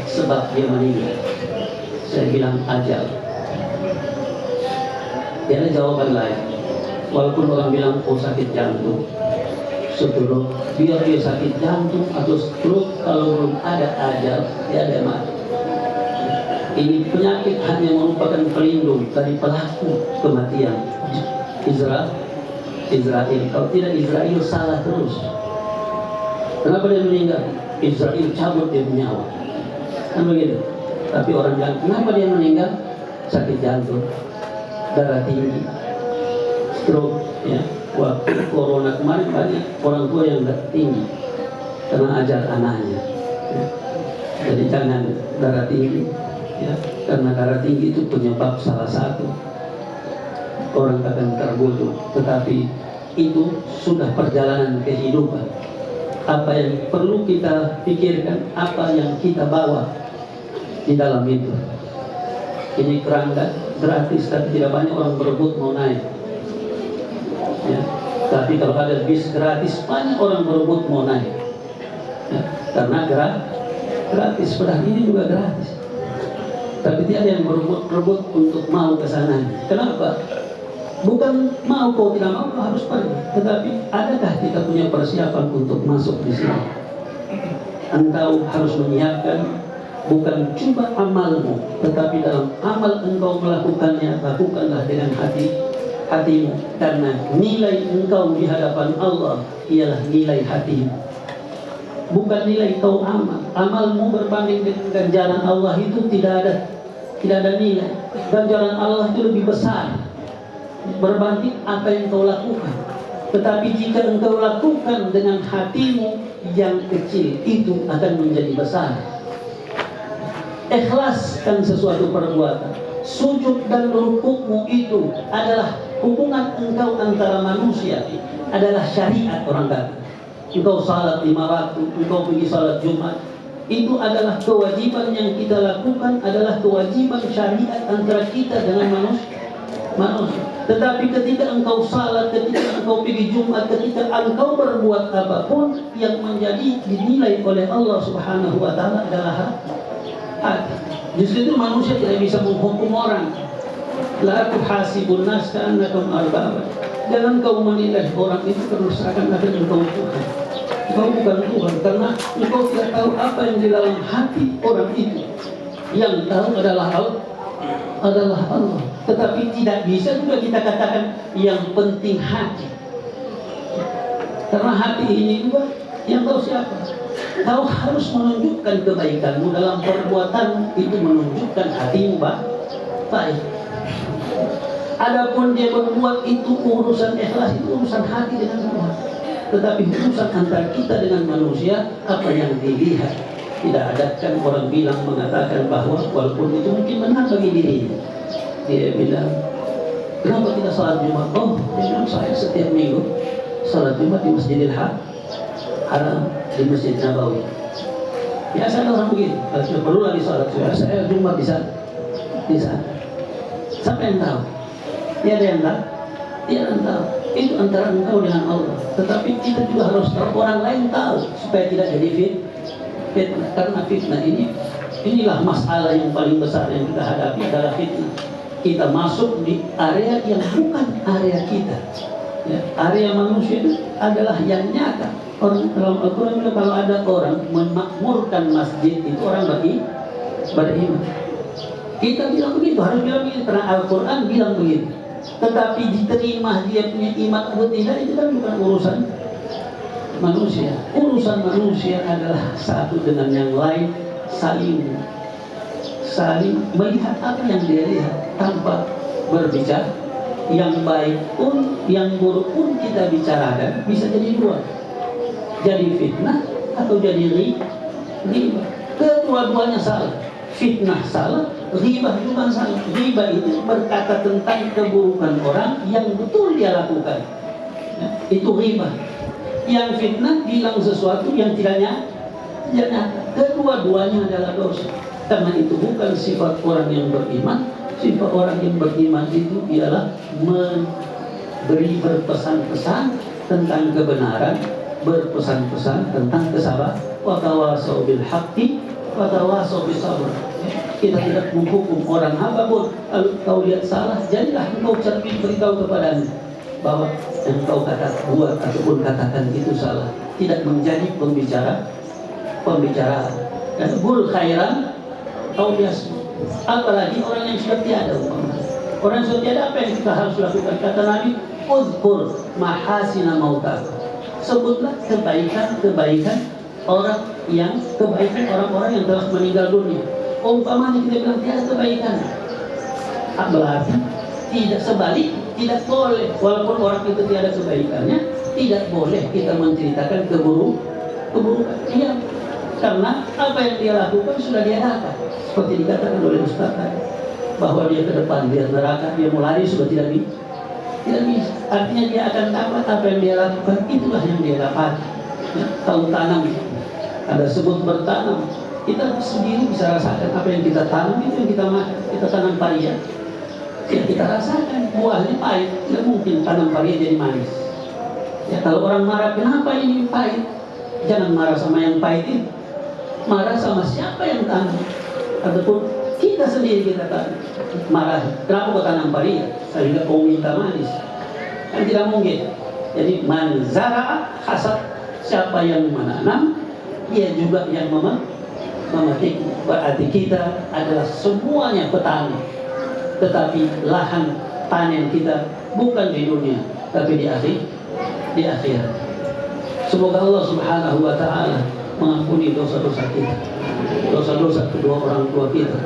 sebab dia meninggal? Saya bilang ajal. Dia ada jawaban lain. Walaupun orang bilang sakit jantung, stroke, biar dia sakit jantung atau stroke, kalau belum ada ajal, dia ada mati. Ini penyakit hanya merupakan pelindung dari pelaku kematian. Israel. Kalau tidak Israel salah terus. Kenapa dia meninggal? Israel cabut dia punya nyawa. Kan begitu. Tapi orang bilang, kenapa dia meninggal? Sakit jantung, darah tinggi, stroke, ya. Waktu corona kemarin banyak orang tua yang darah tinggi karena ajar anaknya. Ya. Jadi jangan darah tinggi, ya. Karena darah tinggi itu penyebab salah satu orang akan terbunuh. Tetapi itu sudah perjalanan kehidupan. Apa yang perlu kita pikirkan, apa yang kita bawa di dalam itu. Ini kerangka gratis, tapi tidak banyak orang berebut mau naik. Ya. Tapi kalau ada bis gratis, banyak orang berebut mau naik. Ya. Karena gratis, padahal ini juga gratis. Tapi tidak ada yang berebut untuk mau ke sana. Kenapa? Bukan mau kau tidak mau kau harus pergi, tetapi adakah kita punya persiapan untuk masuk di sini? Engkau harus menyiapkan bukan cuma amalmu, tetapi dalam amal engkau melakukannya, lakukanlah dengan hatimu, karena nilai engkau di hadapan Allah ialah nilai hatimu, bukan nilai kau amal. Amalmu berbanding dengan ganjaran Allah itu tidak ada nilai. Ganjaran Allah itu lebih besar berbanding apa yang kau lakukan. Tetapi jika engkau lakukan dengan hatimu yang kecil, itu akan menjadi besar. Ikhlaskan sesuatu perbuatan. Sujud dan rukukmu itu adalah hubungan engkau antara manusia, adalah syariat orang kata. engkau salat 5 waktu, engkau pergi salat Jumat. Itu adalah kewajiban yang kita lakukan, adalah kewajiban syariat antara kita dengan manusia. Tetapi ketika engkau salat, ketika engkau pergi Jumat, ketika engkau berbuat apapun, yang menjadi dinilai oleh Allah Subhanahu wa Ta'ala adalah hati. Justru itu manusia tidak bisa menghukum orang. La tuhasibun nas ka'annakum arbabah. Jangan kau menilai orang itu karena seakan-akan engkau Tuhan. Engkau bukan Tuhan, karena engkau tidak tahu apa yang di dalam hati orang itu. Yang tahu adalah Allah. Tetapi tidak bisa juga kita katakan yang penting hati. Karena hati ini juga yang tahu siapa. Kau harus menunjukkan kebaikanmu dalam perbuatan itu, menunjukkan hatimu baik. Adapun dia berbuat itu urusan ikhlas, itu urusan hati dengan Tuhan. Tetapi urusan antara kita dengan manusia, apa yang dilihat. Tidak ada kan orang mengatakan bahwa walaupun itu mungkin benar bagi dirinya. Dia bilang, kenapa tidak salat Jumat? Oh, dia bilang, saya setiap minggu salat Jumat di Masjidil Haram, di Masjid Nabawi. Biasa orang begitu. Kalau sudah perlu lagi salat, saya Jumat di sana. Siapa yang tahu? Tiada yang tahu. Itu antara engkau dengan Allah. Tetapi kita juga harus tahu, orang lain tahu, supaya tidak jadi fitnah. Karena fitnah inilah masalah yang paling besar yang kita hadapi adalah fitnah. Kita masuk di area yang bukan area kita. Ya, area manusia itu adalah yang nyata. Orang dalam Al-Quran bilang kalau ada orang memakmurkan masjid, itu orang beriman. Kita bilang begitu, harus bilang begitu karena Al-Quran bilang begitu. Tetapi diterima dia punya iman atau tidak, itu kan bukan urusan manusia. Urusan manusia adalah satu dengan yang lain, saling melihat apa yang dia lihat tanpa berbicara. Yang baik pun, yang buruk pun kita bicarakan, bisa jadi dua, jadi fitnah atau jadi ghibah. Kedua-duanya salah. Fitnah salah, ghibah juga salah. Ghibah itu berkata tentang keburukan orang yang betul dia lakukan, ya, itu ghibah. Yang fitnah bilang sesuatu yang tidak nyata. Kedua-duanya adalah dosa. Karena itu bukan sifat orang yang beriman. Sifat orang yang beriman itu ialah memberi berpesan-pesan tentang kebenaran, berpesan-pesan tentang kesabaran. Wa tawasau bil haqqi wa tawasau bis sabr. Kita tidak menghukum orang apapun. Kalau kau lihat salah, jadilah engkau cermin beritahu kepadanya bahwa engkau buat ataupun katakan itu salah. Tidak menjadi pembicaraan. Dan bul khairan au bias. Apalagi orang yang sudah tiada umpama. Orang yang sudah tiada, apa yang kita harus lakukan? Kata Nabi, uzkur mahasina mautak. Sebutlah kebaikan orang-orang yang telah meninggal dunia. Umpamanya kita bilang tiada kebaikan, berarti tidak, sebalik, tidak boleh. Walaupun orang itu tiada kebaikannya, tidak boleh kita menceritakan keburukan. Iya, karena apa yang dia lakukan sudah dia dapat. Seperti dikatakan oleh Ustaz tadi, bahwa dia ke depan, dia neraka, dia mau lari sudah tidak bisa. Artinya dia akan dapat apa yang dia lakukan, itulah yang dia dapat. Ya, tahu tanam, ada sebut bertanam. Kita sendiri bisa rasakan apa yang kita tanam, itu yang kita makan. Kita tanam paria, ya kita rasakan buahnya pahit. Tidak mungkin tanam paria jadi manis. Ya, kalau orang marah, kenapa ini pahit? Jangan marah sama yang pahit itu. Marah sama siapa yang tanam. Ataupun kita sendiri kita marah, kenapa kau tanam paria sehingga kau minta manis? Kan tidak mungkin. Jadi man zara'a hasad, siapa yang menanam, dia juga yang memetik. Berarti kita adalah semuanya petani. Tetapi lahan panen kita bukan di dunia, tapi di akhirat. Semoga Allah Subhanahu wa Ta'ala mengampuni dosa-dosa kita, dosa-dosa kedua orang tua kita,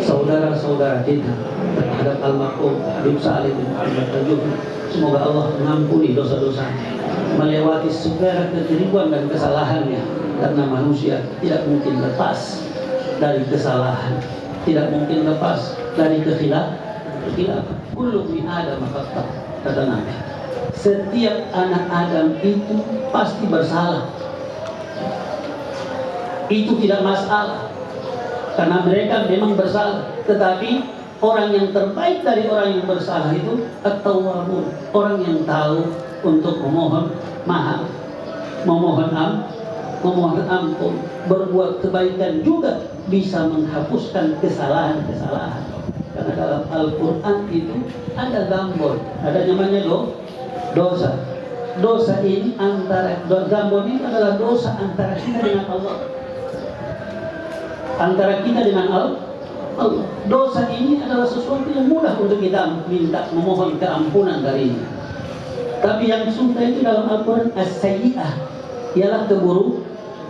saudara-saudara kita, terhadap almarhum Habib Salim bin Muhammad Al-Jufri. Semoga Allah mengampuni dosa-dosa, melewati segala kekeliruan dan kesalahannya, karena manusia tidak mungkin lepas dari kesalahan, tidak mungkin lepas dari kekhilafan. Kullu min Adam khata', kata Nabi. setiap anak Adam itu pasti bersalah. Itu tidak masalah, karena mereka memang bersalah. Tetapi orang yang terbaik dari orang yang bersalah itu at-tawwabun, orang yang tahu untuk memohon maaf, memohon ampun, berbuat kebaikan, juga bisa menghapuskan kesalahan-kesalahan. Karena dalam Al-Quran itu ada gambol, ada namanya dosa. Dosa ini gambol ini adalah dosa antara kita dengan Allah. Antara kita dengan Allah. Dosa ini adalah sesuatu yang mudah untuk kita minta, memohon keampunan darinya. Tapi yang susah itu dalam Al-Quran as-sayyi'ah, ialah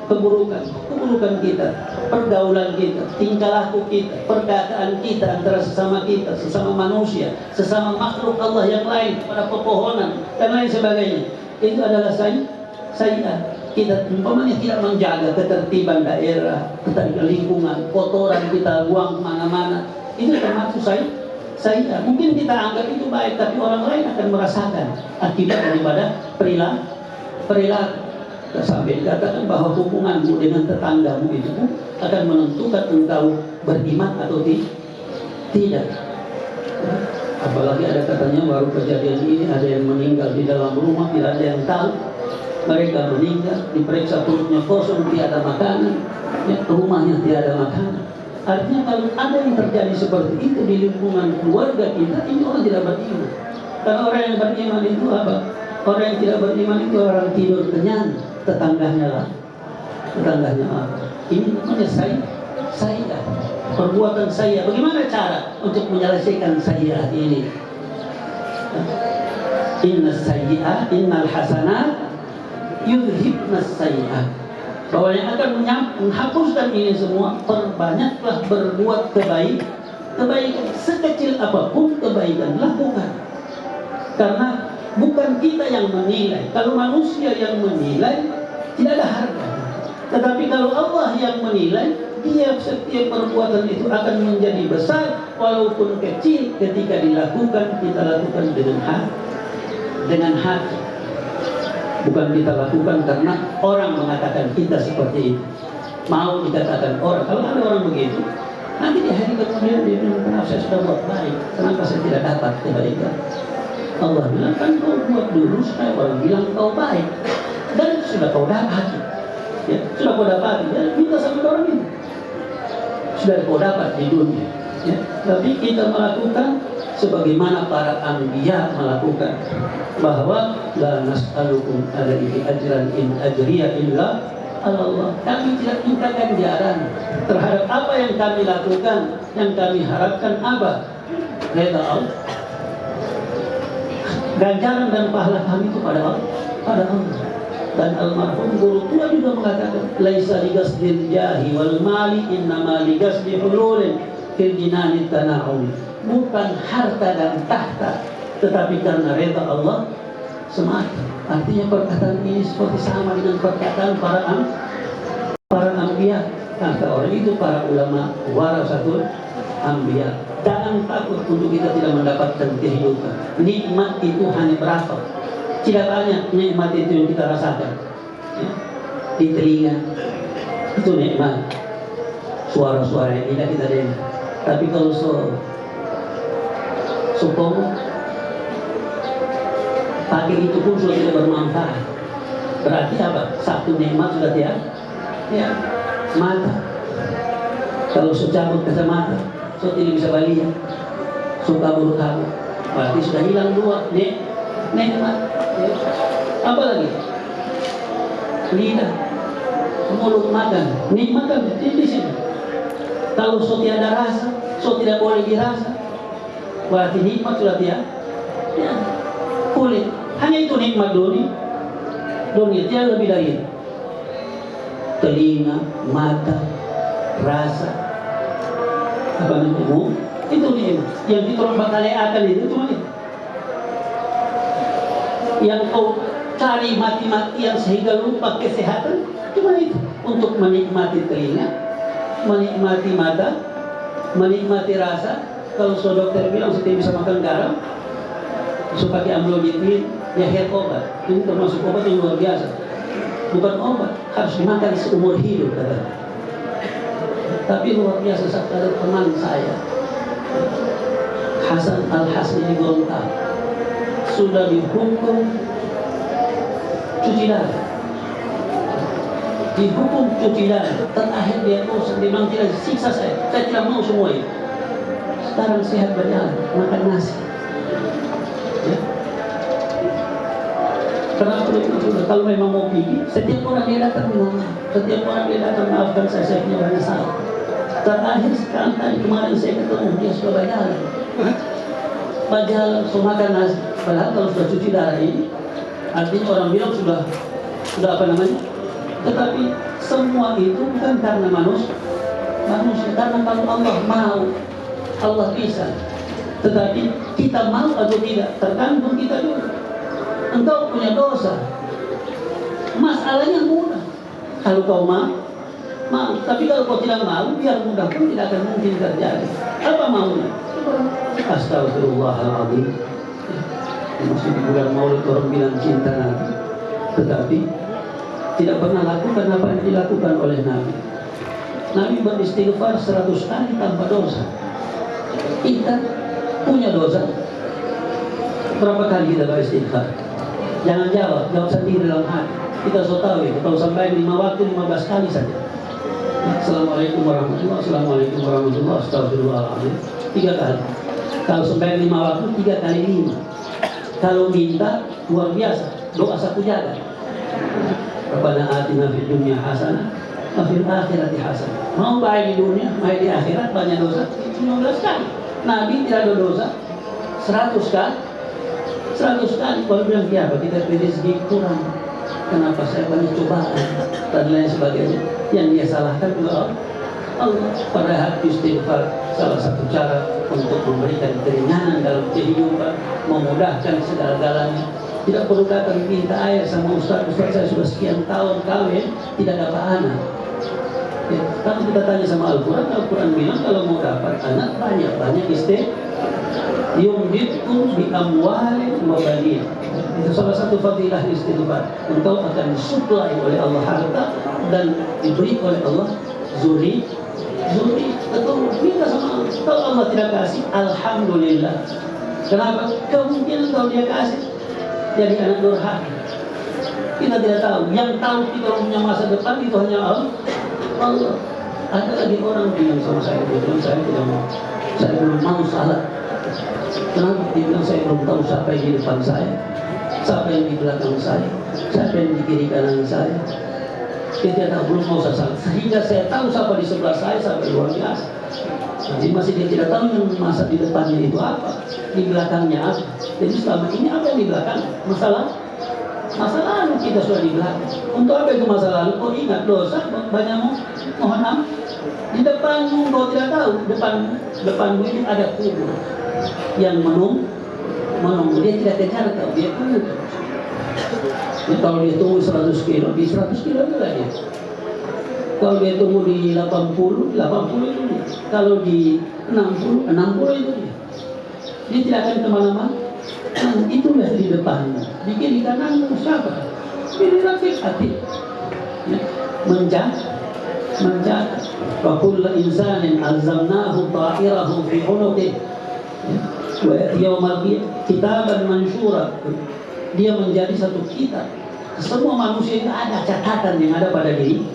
keburukan kita, pergaulan kita, tingkah laku kita, perkataan kita antara sesama kita, sesama manusia, sesama makhluk Allah yang lain, pada pepohonan dan lain sebagainya. Itu adalah sayyi'ah. Kita umpamanya tidak menjaga ketertiban daerah, ketertiban lingkungan, kotoran kita buang kemana-mana, itu termasuk sayyi'ah. Mungkin kita anggap itu baik, tapi orang lain akan merasakan akibat daripada perilaku. Sampai dikatakan bahwa hubunganmu dengan tetanggamu itu akan menentukan engkau beriman atau tidak. Apalagi ada katanya baru kejadian ini, ada yang meninggal di dalam rumah, tidak ada yang tahu. Mereka meninggal, diperiksa perutnya kosong, tiada makanan, rumahnya tiada makanan. Artinya kalau ada yang terjadi seperti itu di lingkungan keluarga kita, ini orang tidak beriman. Karena orang yang beriman itu apa? Orang yang tidak beriman itu orang tidur kenyang, tetangganya apa? Ini namanya sayyi'ah, perbuatan sayyi'ah. Bagaimana cara untuk menyelesaikan sayyi'ah ini? Innal hasanat yudhibnas sayyi'ah, bahwa yang akan menghapuskan ini semua, perbanyaklah berbuat kebaikan, sekecil apapun kebaikan lakukan. Karena bukan kita yang menilai. Kalau manusia yang menilai, tidak ada harga. Tetapi kalau Allah yang menilai, setiap perbuatan itu akan menjadi besar walaupun kecil. Ketika dilakukan, kita lakukan dengan hati. Bukan kita lakukan karena orang mengatakan kita seperti itu. Mau dikatakan orang. Kalau ada orang begitu, nanti di hari kemudian dia bilang, kenapa saya sudah buat baik, kenapa saya tidak dapat kebaikan? Allah bilang, kan kau buat dulu supaya orang bilang kau baik, dan sudah kau dapat. Ya, sudah kau dapat. Ya, minta sama orang itu. Sudah kau dapat di dunia. Ya, tapi kita melakukan sebagaimana para anbiya melakukan, bahwa la nas'alukum alaihi ajran in ajriya illa Allah. Kami tidak minta ganjaran terhadap apa yang kami lakukan. Yang kami harapkan apa? Reda Allah. Ganjaran dan pahala kami itu pada Allah. Dan almarhum guru tua juga mengatakan, laisa ligasdil jahi wal mali innama ligasdi hululin fil jinani tana'um. Bukan harta dan tahta, tetapi karena reda Allah semata. Artinya perkataan ini seperti sama dengan perkataan para anbiya. Kata orang itu para ulama warasatul anbiya. Jangan takut untuk kita tidak mendapatkan kehidupan. Nikmat itu hanya berapa? Tidak banyak nikmat itu yang kita rasakan. Ya. Di telinga itu nikmat, suara-suara yang tidak kita dengar. Tapi kalau sopong pagi itu pun sudah tidak bermanfaat. Berarti apa? Satu nikmat sudah tidak. Ya, mata. Kalau secabut kacamata, so tidak bisa balik. Suka buruk kamu, berarti sudah hilang dua nikmat. Ya. Apa lagi? Lidah, mulut makan, nikmat kan di sini. Kalau so tiada rasa, so tidak boleh dirasa, berarti nikmat sudah tiada. Ya. Kulit, hanya itu nikmat dunia tiada lebih dari itu. Telinga, mata, rasa, apa namanya? Itu nikmat. Yang diterobak oleh akal itu cuma itu. Yang kau cari mati-matian sehingga lupa kesehatan, cuma itu. Untuk menikmati telinga, menikmati mata, menikmati rasa. Kalau dokter bilang saya bisa makan garam, so pakai amlodipin, ya hair obat. Ini termasuk obat yang luar biasa. Bukan obat, harus dimakan seumur hidup katanya. Tapi luar biasa, ada teman saya, Hasan Al-Hasni di Gorontalo, sudah dihukum cuci darah. Dihukum cuci darah, terakhir dia bosan, dia bilang tidak, siksa saya tidak mau semua itu. Sekarang sehat berjalan, makan nasi. Ya. Kenapa sudah? Kalau memang mau pergi, setiap orang dia datang bilang, setiap orang dia datang maafkan saya punya banyak salah. Terakhir sekarang tadi kemarin saya ketemu dia sudah berjalan. Berjalan, so makan nasi. Padahal kalau sudah cuci darah ini, artinya orang bilang sudah apa namanya? Tetapi semua itu bukan karena manusia, karena kalau Allah mau, Allah bisa. Tetapi kita mau atau tidak tergantung kita dulu. Engkau punya dosa, masalahnya mudah. Kalau kau mau. Tapi kalau kau tidak mau, biar mudah pun tidak akan mungkin terjadi. Apa maunya? Astagfirullahaladzim. Masih di bulan Maulid orang bilang cinta Nabi, tetapi tidak pernah lakukan apa yang dilakukan oleh Nabi. Nabi beristighfar 100 kali tanpa dosa. Kita punya dosa. Berapa kali kita beristighfar? Jangan jawab sendiri dalam hati. Kita so tahu itu, kalau sampai 5 waktu 15 kali saja. Assalamualaikum warahmatullahi wabarakatuh. Assalamualaikum warahmatullahi wabarakatuh. Astagfirullahaladzim. 3 kali. Kalau sampai 5 waktu 3 kali 5. Kalau minta luar biasa, doa 1 jalan. Rabbana atina fid dunya hasanah wa fil akhirati hasanah. Mau baik di dunia, baik di akhirat, banyak dosa 15 kali. Nabi tidak ada dosa 100 kali. 100 kali. Kalau bilang apa? Kita rezeki kurang. Kenapa saya banyak cobaan dan lain sebagainya. Yang dia salahkan juga Allah. Padahal istighfar salah satu cara untuk memberikan keringanan dalam kehidupan, memudahkan segala-galanya. Tidak perlu datang minta air sama Ustaz saya sudah sekian tahun kawin tidak dapat anak. Ya, kalau kita tanya sama Al-Quran bilang kalau mau dapat anak banyak istighfar. Yumditkum bi amwalin wa banin. Itu salah satu fadilah istighfar. Engkau akan disuplai oleh Allah harta dan diberi oleh Allah zuri. Atau minta sama Allah. Kalau Allah tidak kasih, alhamdulillah. Kenapa? Kemungkinan kalau dia kasih jadi anak durhaka. Kita tidak tahu. Yang tahu kita punya masa depan itu hanya Allah. Ada lagi orang bilang sama saya tidak mau. Saya belum mau salat. Kenapa? Dia bilang saya belum tahu siapa yang di depan saya, siapa yang di belakang saya, siapa yang di kiri kanan saya. Dia tidak tahu, belum mau salat. Sehingga saya tahu siapa di sebelah saya sampai luar biasa. Jadi masih dia tidak tahu yang masa di depannya itu apa, di belakangnya apa. Jadi selama ini apa yang di belakang? Masa lalu kita sudah di belakang. Untuk apa itu masa lalu? Kau ingat dosa banyakmu, mohon maaf. Di depanmu kau tidak tahu, depanmu ini ada kubur yang menunggu. Dia tidak kejar kau, dia tunggu. Kalau dia tunggu 100 kilo, di 100 kilo juga dia. Kalau dia tunggu di 80 itu dia. Kalau di 60 itu dia. Dia tidak akan kemana-mana. Itulah di depanmu. Di kiri kananmu siapa? Pilih rakyat hati. Ya. Menjaga. Wa kullu insanin alzamnahu ta'irahu fi 'unuqihi. Wa yawmal kitaban mansyura. Dia menjadi satu kitab. Semua manusia itu ada catatan yang ada pada diri.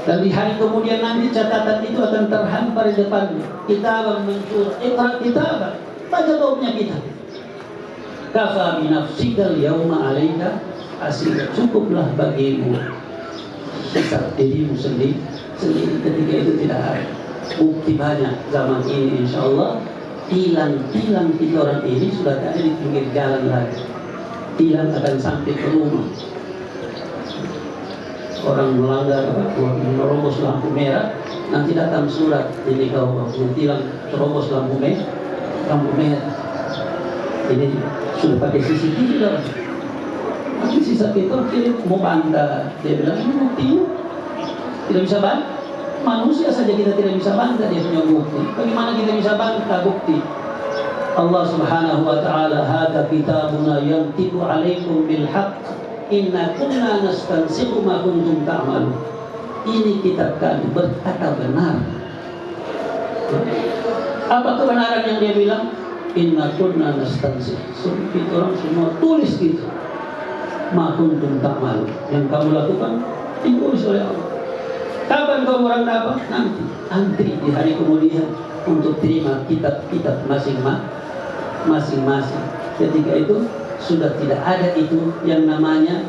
Dan di hari kemudian nanti catatan itu akan terhampar di depannya. Kitaban mansyura. Iqra kitaban. Baca kau punya kitab. Kafa bi nafsikal yawma 'alaika hasiba. Cukuplah bagimu hisab dirimu sendiri ketika itu tidak ada. Bukti banyak zaman ini insyaallah. Tilang kita orang ini sudah tak ada di pinggir jalan lagi. Tilang akan sampai ke rumah. Orang melanggar, menerobos lampu merah, nanti datang surat ini kau tilang terobos lampu merah. Ini sudah pakai CCTV dah. Nanti sisa kita kirim mau bantah. Dia bilang ini buktinya tidak bisa bantah. Manusia saja kita tidak bisa bantah dia punya bukti. Bagaimana kita bisa bantah bukti? Allah Subhanahu wa taala, "Hadza kitabuna yantiqu 'alaikum bil haqq, inna kunna nastansikhu ma kuntum ta'malun." Ini kitab kami berkata benar. Apa kebenaran yang dia bilang? Inna kunna nastansikh. Kita orang semua tulis gitu. Ma kuntum ta'malun. Yang kamu lakukan ditulis oleh Allah. Kapan kamu orang dapat? Nanti antri di hari kemudian untuk terima kitab-kitab masing-masing. Ketika itu sudah tidak ada itu yang namanya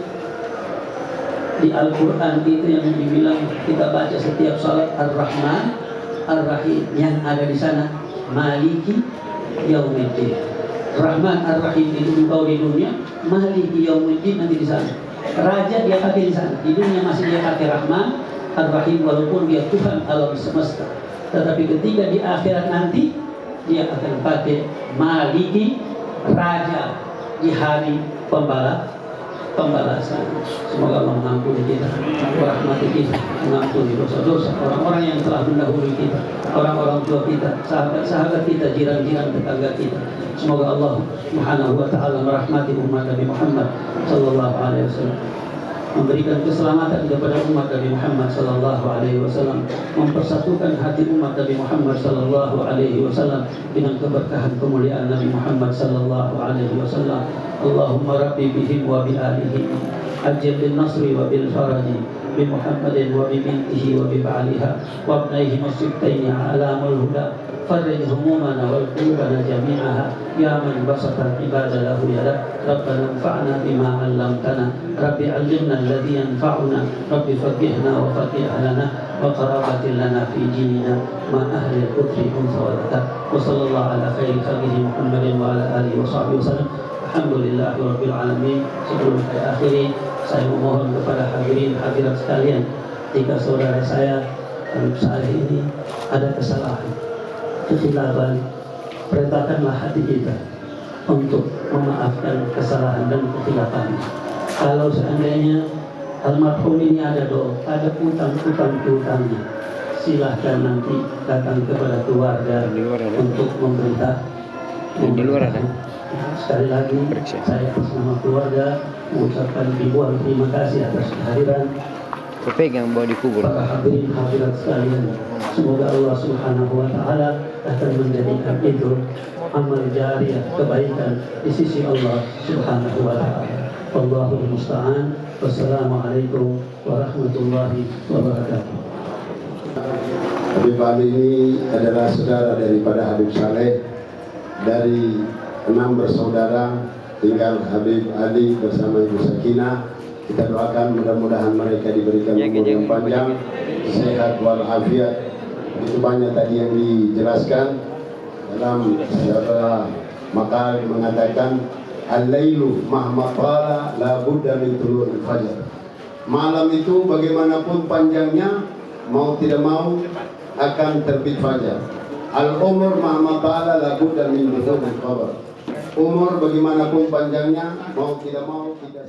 di Al-Quran itu yang dibilang kita baca setiap salat Ar-Rahman Ar-Rahim. Yang ada di sana Maliki Yaumiddin. Rahman Ar-Rahim itu engkau di dunia, Maliki Yaumiddin nanti di sana. Raja dia pakai di sana. Di dunia masih dia pakai Rahman Ar-Rahim walaupun dia Tuhan alam semesta. Tetapi ketika di akhirat nanti dia akan pakai Maliki, Raja di hari pembalasan. Semoga Allah mengampuni kita, merahmati kita, mengampuni dosa-dosa orang-orang yang telah mendahului kita, orang-orang tua kita, sahabat-sahabat kita, jiran-jiran tetangga kita. Semoga Allah Subhanahu wa taala merahmati umat Nabi Muhammad sallallahu alaihi wasallam, memberikan keselamatan kepada umat Nabi Muhammad sallallahu alaihi wasallam, mempersatukan hati umat Nabi Muhammad sallallahu alaihi wasallam dengan keberkahan kemuliaan Nabi Muhammad sallallahu alaihi wasallam. Allahumma rabbi bihim wa bi alihim ajil bin nasri wa bil faraji bi Muhammadin wa bi bintihi wa bi ba'liha wa abnaihim as-sibtaini alamul huda farrij humumana wal qulubana jami'aha ya man basata ibadah lahu yadak. Rabbana anfa'na bima 'allamtana, rabbi 'allimna alladhi yanfa'una, rabbi faqihna wa faqih lana wa qarabatin lana fi dinina ma ahli al-kufri unsa wa zakat. Wa sallallahu ala khairi khalqihi Muhammadin wa ala alihi wa sahbihi wasallam. Alhamdulillahi rabbil alamin. Sebelum saya akhiri, saya memohon kepada hadirin hadirat sekalian, jika saudara saya Habib Saleh ini ada kesalahan, kekhilafan, perintahkanlah hati kita untuk memaafkan kesalahan dan kekhilafan. Kalau seandainya almarhum ini ada utang-utang piutangnya, silahkan nanti datang kepada keluarga untuk memberitahu. Sekali lagi saya atas nama keluarga mengucapkan ribuan terima kasih atas kehadiran Pegang bawa dikubur. para hadirin hadirat sekalian. Semoga Allah Subhanahu wa taala akan menjadikan itu amal jariah kebaikan di sisi Allah Subhanahu wa taala. Wallahul musta'an. Wassalamualaikum warahmatullahi wabarakatuh. Habib Ali ini adalah saudara daripada Habib Saleh. Dari 6 bersaudara tinggal Habib Ali bersama Ibu Sakinah. Kita doakan mudah-mudahan mereka diberikan umur yang panjang, sehat walafiat. Itu banyak tadi yang dijelaskan dalam beberapa makal mengatakan al-lailu mahma qala la budda min tulu'il fajar. Malam itu bagaimanapun panjangnya, mau tidak mau akan terbit fajar. Al-umur mahma qala la budda min tulu'il fajar. Umur bagaimanapun panjangnya, mau tidak mau kita